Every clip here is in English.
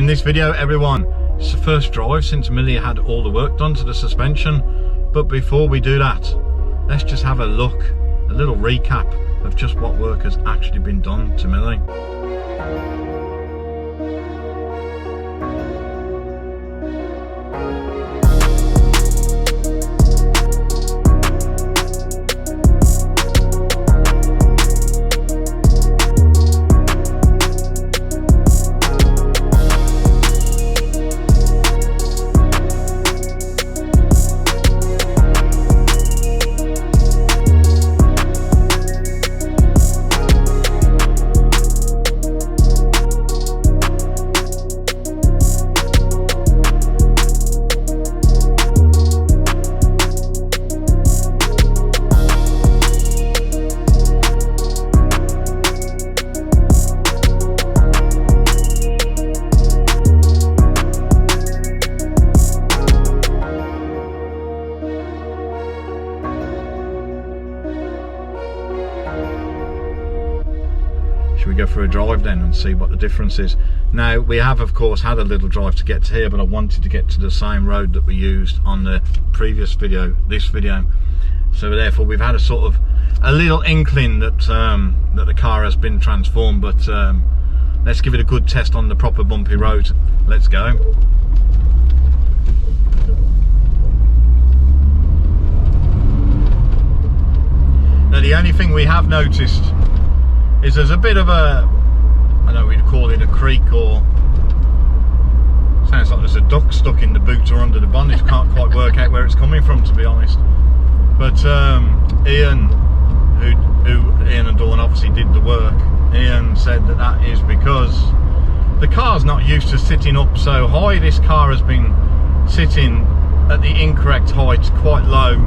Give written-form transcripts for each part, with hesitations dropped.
In this video, everyone, it's the first drive since Millie had all the work done to the suspension. But before we do that, let's just have a look, a little recap of just what work has actually been done to Millie. Should we go for a drive then and see what the difference is? Now, we have of course had a little drive to get to here, but I wanted to get to the same road that we used on the previous video, this video. So therefore we've had a sort of a little inkling that that the car has been transformed, but let's give it a good test on the proper bumpy road. Let's go. Now the only thing we have noticed is there's a bit of a, I know we'd call it a creak, or sounds like there's a duck stuck in the boot or under the bonnet. Can't quite work out where it's coming from, to be honest. But Ian and Dawn obviously did the work. Ian said that that is because the car's not used to sitting up so high. This car has been sitting at the incorrect height, quite low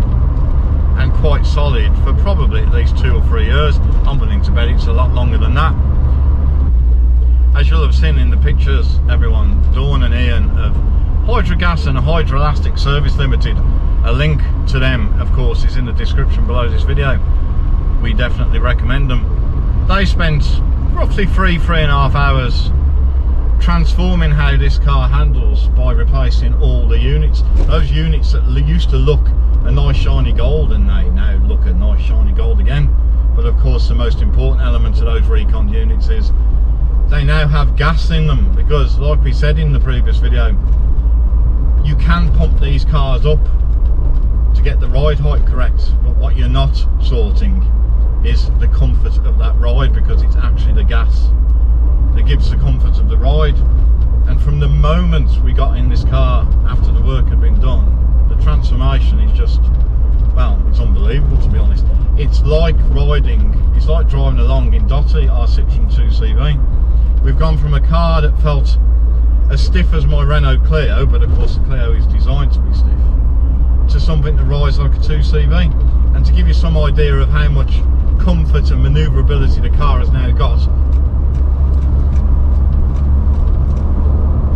and quite solid for probably at least 2 or 3 years. I'm willing to bet it's a lot longer than that. As you'll have seen in the pictures, everyone, Dawn and Ian of Hydragas and Hydrolastic Service Limited. A link to them, of course, is in the description below this video. We definitely recommend them. They spent roughly 3.5 hours transforming how this car handles by replacing all the units. Those units that used to look a nice shiny gold, and they now look a nice shiny gold again. But of course the most important element to those Recon units is they now have gas in them, because like we said in the previous video, you can pump these cars up to get the ride height correct, but what you're not sorting is the comfort of that ride, because it's actually the gas that gives the comfort of the ride. And from the moment we got in this car after the work had been done, the transformation is just, well, it's unbelievable, to be honest. It's like riding, it's like driving along in Dotty, our Citroen 2CV. We've gone from a car that felt as stiff as my Renault Clio, but of course the Clio is designed to be stiff, to something that rides like a 2CV. And to give you some idea of how much comfort and manoeuvrability the car has now got,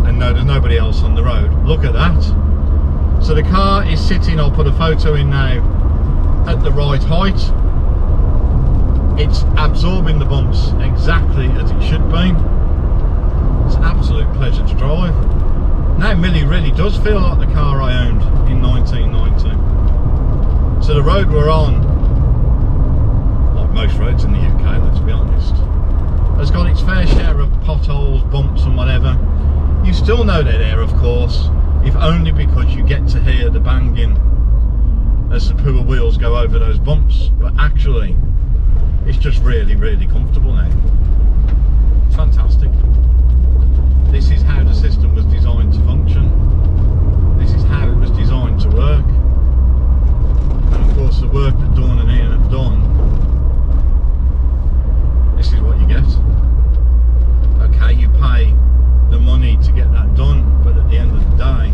and no, there's nobody else on the road, look at that. So the car is sitting, I'll put a photo in now, at the right height. It's absorbing the bumps exactly as it should be. It's an absolute pleasure to drive. Now Millie really does feel like the car I owned in 1990. So the road we're on, like most roads in the UK, let's be honest, has got its fair share of potholes, bumps and whatever. You still know they're there, of course, if only because you get to hear the banging as the poor wheels go over those bumps. But actually, it's just really, really comfortable now. It's fantastic. This is how the system was designed to function. This is how it was designed to work. And of course, the work that Dawn and Ian have done, this is what you get. Okay, you pay the money to get that done, but at the end of the day, I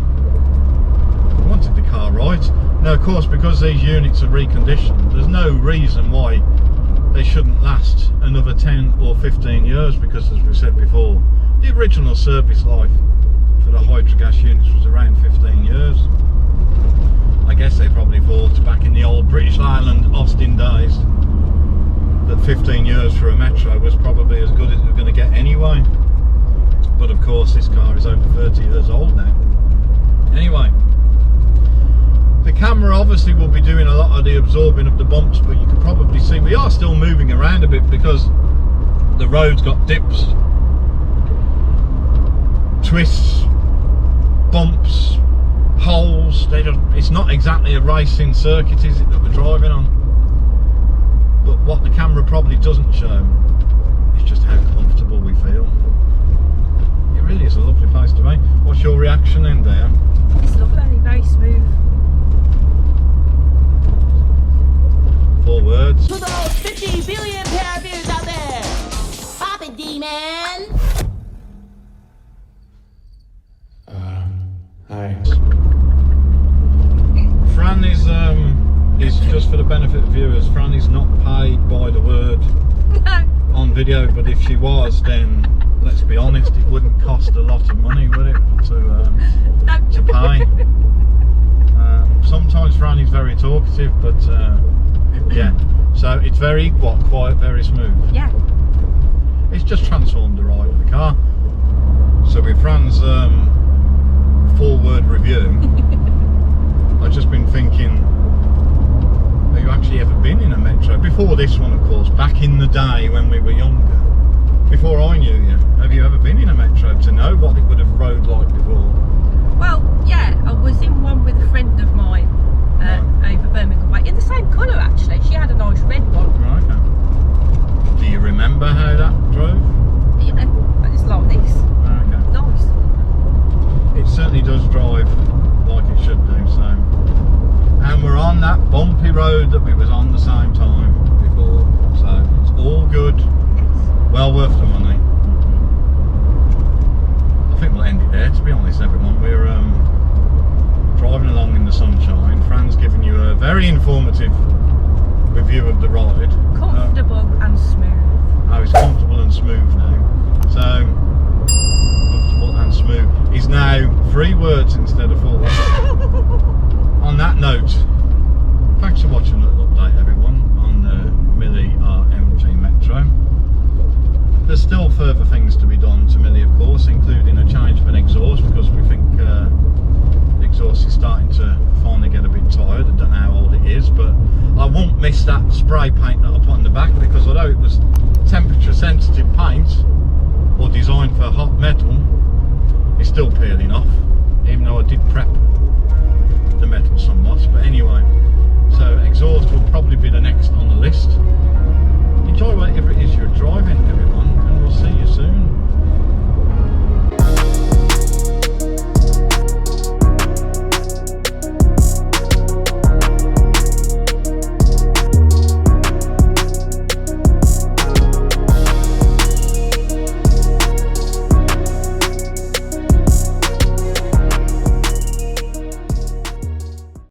wanted the car right. Now of course, because these units are reconditioned, there's no reason why they shouldn't last another 10 or 15 years, because as we said before, the original service life for the Hydragas units was around 15 years. I guess they probably thought back in the old British Island Austin days that 15 years for a Metro was probably as good as it was going to get anyway. But of course course this car is over 30 years old now. Anyway, the camera obviously will be doing a lot of the absorbing of the bumps, but you can probably see we are still moving around a bit because the road's got dips, twists, bumps, holes. It's not exactly a racing circuit, is it, that we're driving on? But what the camera probably doesn't show is just how comfortable we feel. It really is a lovely place to be. What's your reaction in there? It's lovely, very smooth. 4 words. To those 50 billion pair of ears out there, pop it, D-man. Hi. Fran is just for the benefit of viewers, Fran is not paid by the word on video, but if she was, then let's be honest, it wouldn't cost a lot of money, would it, to pay? Sometimes Fran is very talkative, but yeah, so it's very quiet, very smooth. Yeah. It's just transformed the ride of the car. So with Fran's 4-word review, I've just been thinking, have you actually ever been in a Metro? Before this one, of course, back in the day when we were younger, before I knew you, have you ever been in a Metro to know what it would have rode like before? Well, yeah, I was in one with a friend of mine over Birmingham Way, in the same colour actually. She had a nice red one. Right, okay. Do you remember how that drove? Yeah, it's like this. Okay. Nice. It certainly does drive like it should do, so. And we're on that bumpy road that we was on the same time before, so it's all good. Yes. Well worth the money. I think we'll end it there, to be honest, everyone. We're driving along in the sunshine. Fran's giving you a very informative review of the ride. Comfortable and smooth. Oh, it's comfortable and smooth now. So, comfortable and smooth is now 3 words instead of 4. On that note, thanks for watching a little update, everyone, on the Millie RMG Metro. There's still further things to be done to Millie, of course, including a change of an exhaust, because we think the exhaust is starting to finally get a bit tired. I don't know how old it is, but I won't miss that spray paint that I put on the back, because although it was temperature sensitive paint or designed for hot metal, it's still peeling off, even though I did prep